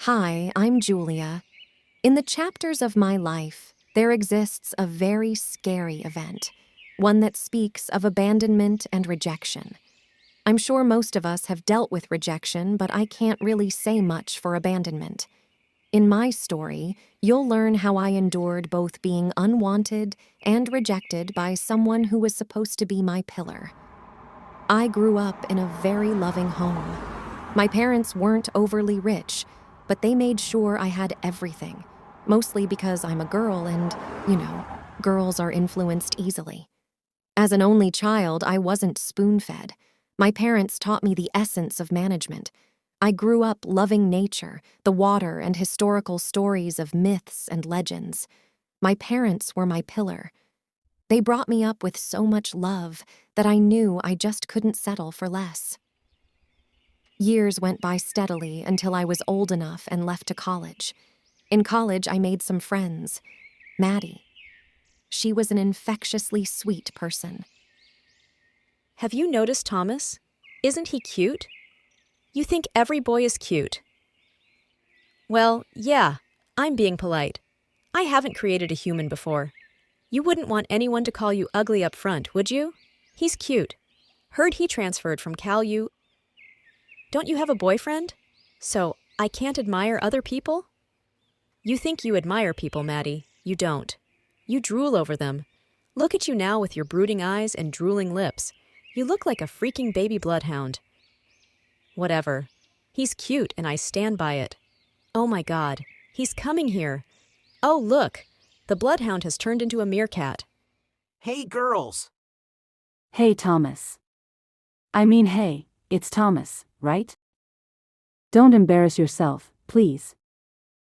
Hi, I'm Julia. In the chapters of my life, there exists a very scary event, one that speaks of abandonment and rejection. I'm sure most of us have dealt with rejection, but I can't really say much for abandonment. In my story, you'll learn how I endured both being unwanted and rejected by someone who was supposed to be my pillar. I grew up in a very loving home. My parents weren't overly rich, but they made sure I had everything, mostly because I'm a girl and, girls are influenced easily. As an only child, I wasn't spoon-fed. My parents taught me the essence of management. I grew up loving nature, the water, and historical stories of myths and legends. My parents were my pillar. They brought me up with so much love that I knew I just couldn't settle for less. Years went by steadily until I was old enough and left to college. In college, I made some friends. Maddie. She was an infectiously sweet person. Have you noticed Thomas? Isn't he cute? You think every boy is cute. Well, yeah, I'm being polite. I haven't created a human before. You wouldn't want anyone to call you ugly up front, would you? He's cute. Heard he transferred from Cal U. Don't you have a boyfriend? So, I can't admire other people? You think you admire people, Maddie. You don't. You drool over them. Look at you now with your brooding eyes and drooling lips. You look like a freaking baby bloodhound. Whatever. He's cute and I stand by it. Oh my God, he's coming here. Oh, look. The bloodhound has turned into a meerkat. Hey, girls! Hey, Thomas. Hey, it's Thomas, right? Don't embarrass yourself, please.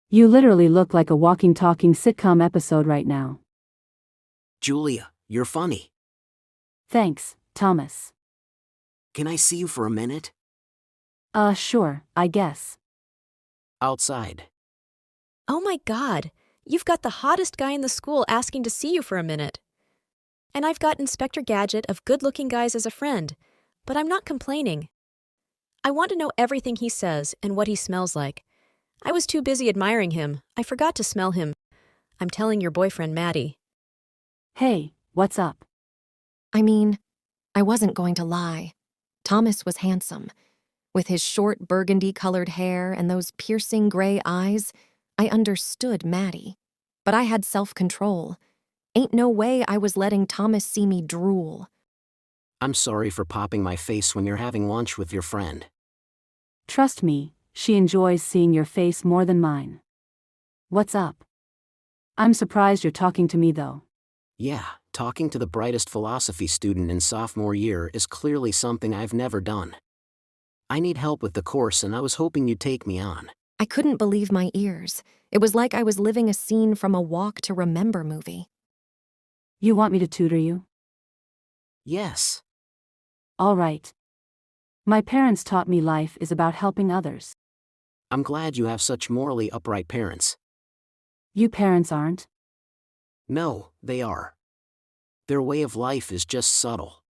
You literally look like a walking, talking sitcom episode right now. Julia, you're funny. Thanks, Thomas. Can I see you for a minute? Sure, I guess. Outside. Oh my God, you've got the hottest guy in the school asking to see you for a minute. And I've got Inspector Gadget of good-looking guys as a friend, but I'm not complaining. I want to know everything he says and what he smells like. I was too busy admiring him, I forgot to smell him. I'm telling your boyfriend, Maddie. Hey, what's up? I wasn't going to lie. Thomas was handsome. With his short burgundy-colored hair and those piercing gray eyes, I understood Maddie. But I had self-control. Ain't no way I was letting Thomas see me drool. I'm sorry for popping my face when you're having lunch with your friend. Trust me, she enjoys seeing your face more than mine. What's up? I'm surprised you're talking to me though. Yeah, talking to the brightest philosophy student in sophomore year is clearly something I've never done. I need help with the course and I was hoping you'd take me on. I couldn't believe my ears. It was like I was living a scene from a Walk to Remember movie. You want me to tutor you? Yes. All right. My parents taught me life is about helping others. I'm glad you have such morally upright parents. You parents aren't? No, they are. Their way of life is just subtle.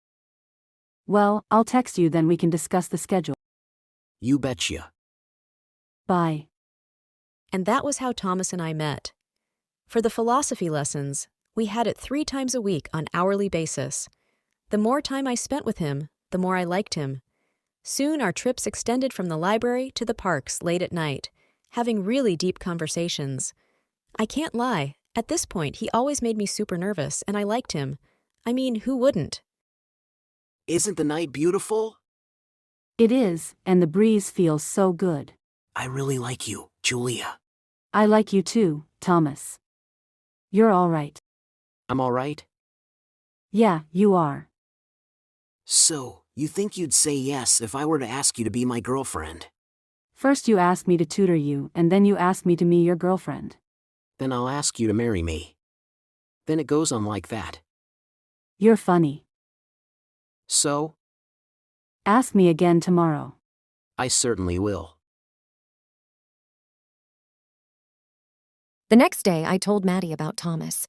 Well, I'll text you then we can discuss the schedule. You betcha. Bye. And that was how Thomas and I met. For the philosophy lessons, we had it 3 times a week on hourly basis. The more time I spent with him, the more I liked him. Soon our trips extended from the library to the parks late at night, having really deep conversations. I can't lie, at this point he always made me super nervous and I liked him. Who wouldn't? Isn't the night beautiful? It is, and the breeze feels so good. I really like you, Julia. I like you too, Thomas. You're all right. I'm all right? Yeah, you are. So, you think you'd say yes if I were to ask you to be my girlfriend? First you asked me to tutor you, and then you asked me to be your girlfriend. Then I'll ask you to marry me. Then it goes on like that. You're funny. So? Ask me again tomorrow. I certainly will. The next day, I told Maddie about Thomas.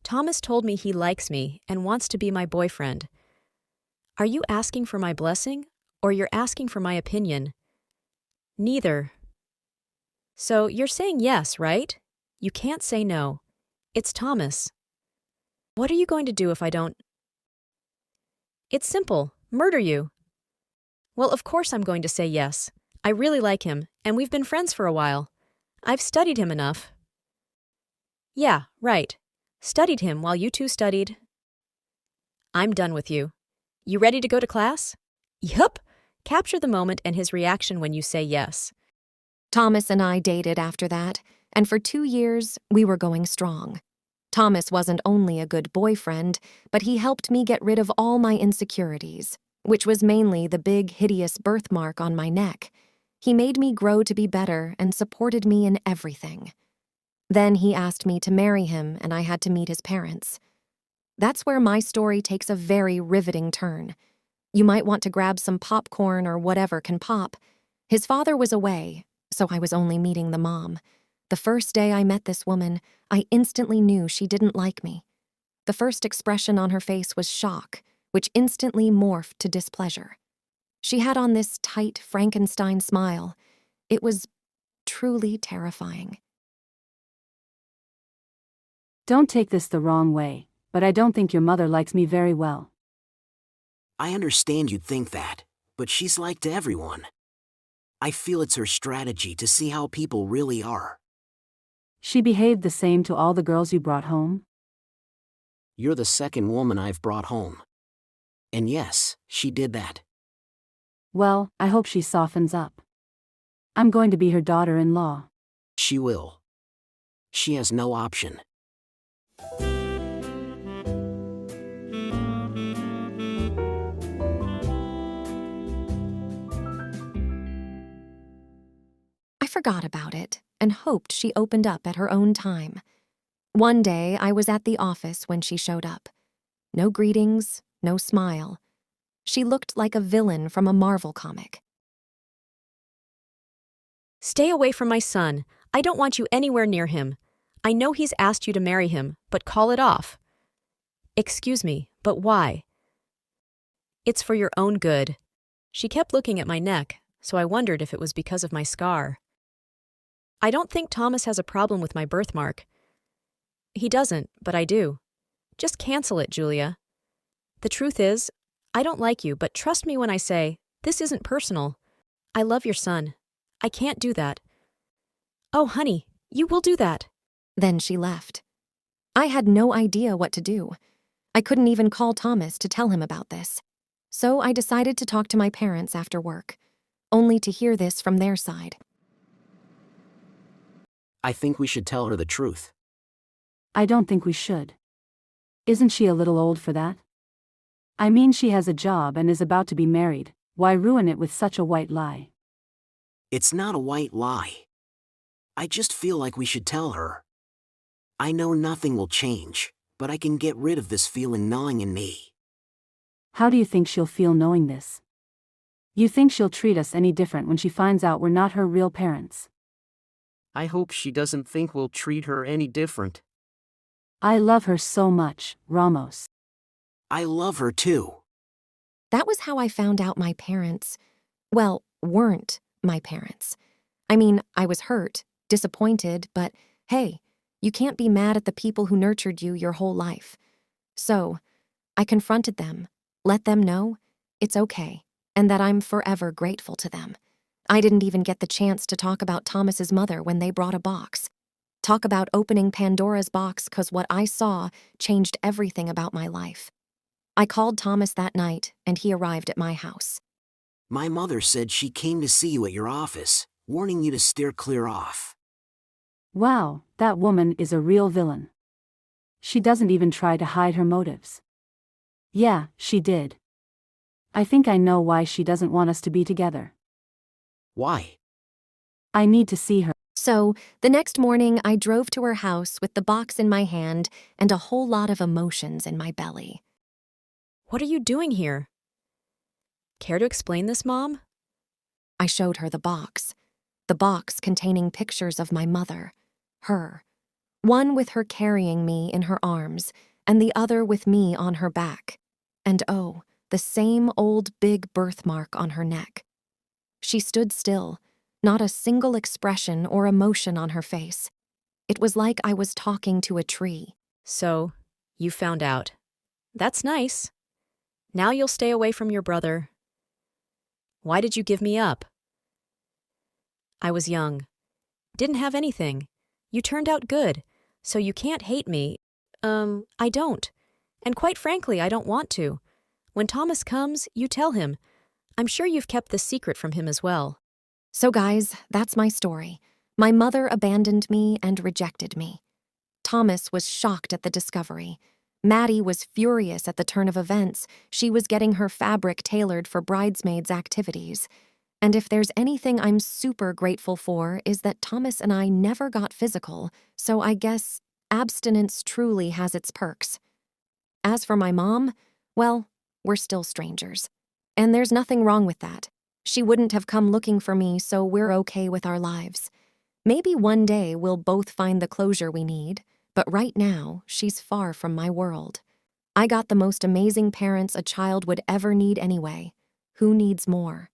Thomas told me he likes me and wants to be my boyfriend. Are you asking for my blessing, or you're asking for my opinion? Neither. So you're saying yes, right? You can't say no. It's Thomas. What are you going to do if I don't? It's simple. Murder you. Well, of course I'm going to say yes. I really like him, and we've been friends for a while. I've studied him enough. Yeah, right. Studied him while you two studied. I'm done with you. You ready to go to class? Yup. Capture the moment and his reaction when you say yes. Thomas and I dated after that, and for 2 years, we were going strong. Thomas wasn't only a good boyfriend, but he helped me get rid of all my insecurities, which was mainly the big, hideous birthmark on my neck. He made me grow to be better and supported me in everything. Then he asked me to marry him, and I had to meet his parents. That's where my story takes a very riveting turn. You might want to grab some popcorn or whatever can pop. His father was away, so I was only meeting the mom. The first day I met this woman, I instantly knew she didn't like me. The first expression on her face was shock, which instantly morphed to displeasure. She had on this tight Frankenstein smile. It was truly terrifying. Don't take this the wrong way, but I don't think your mother likes me very well. I understand you'd think that, but she's like to everyone. I feel it's her strategy to see how people really are. She behaved the same to all the girls you brought home? You're the second woman I've brought home. And yes, she did that. Well, I hope she softens up. I'm going to be her daughter-in-law. She will. She has no option. I forgot about it and hoped she opened up at her own time. One day, I was at the office when she showed up. No greetings, no smile. She looked like a villain from a Marvel comic. Stay away from my son. I don't want you anywhere near him. I know he's asked you to marry him, but call it off. Excuse me, but why? It's for your own good. She kept looking at my neck, so I wondered if it was because of my scar. I don't think Thomas has a problem with my birthmark. He doesn't, but I do. Just cancel it, Julia. The truth is, I don't like you, but trust me when I say, this isn't personal. I love your son. I can't do that. Oh, honey, you will do that. Then she left. I had no idea what to do. I couldn't even call Thomas to tell him about this. So I decided to talk to my parents after work, only to hear this from their side. I think we should tell her the truth. I don't think we should. Isn't she a little old for that? I mean, she has a job and is about to be married. Why ruin it with such a white lie? It's not a white lie. I just feel like we should tell her. I know nothing will change, but I can get rid of this feeling gnawing in me. How do you think she'll feel knowing this? You think she'll treat us any different when she finds out we're not her real parents? I hope she doesn't think we'll treat her any different. I love her so much, Ramos. I love her too. That was how I found out my parents, well, weren't my parents. I mean, I was hurt, disappointed, but hey, you can't be mad at the people who nurtured you your whole life. So, I confronted them, let them know it's okay, and that I'm forever grateful to them. I didn't even get the chance to talk about Thomas's mother when they brought a box. Talk about opening Pandora's box, 'cause what I saw changed everything about my life. I called Thomas that night, and he arrived at my house. My mother said she came to see you at your office, warning you to steer clear off. Wow, that woman is a real villain. She doesn't even try to hide her motives. Yeah, she did. I think I know why she doesn't want us to be together. Why? I need to see her. So, the next morning, I drove to her house with the box in my hand and a whole lot of emotions in my belly. What are you doing here? Care to explain this, Mom? I showed her the box containing pictures of my mother, her, one with her carrying me in her arms, and the other with me on her back, and oh, the same old big birthmark on her neck. She stood still, not a single expression or emotion on her face. It was like I was talking to a tree. So, you found out. That's nice. Now you'll stay away from your brother. Why did you give me up? I was young. Didn't have anything. You turned out good, so you can't hate me. I don't. And quite frankly, I don't want to. When Thomas comes, you tell him. I'm sure you've kept this secret from him as well. So guys, that's my story. My mother abandoned me and rejected me. Thomas was shocked at the discovery. Maddie was furious at the turn of events. She was getting her fabric tailored for bridesmaids' activities. And if there's anything I'm super grateful for is that Thomas and I never got physical, so I guess abstinence truly has its perks. As for my mom, well, we're still strangers. And there's nothing wrong with that. She wouldn't have come looking for me, so we're okay with our lives. Maybe one day we'll both find the closure we need, but right now, she's far from my world. I got the most amazing parents a child would ever need anyway. Who needs more?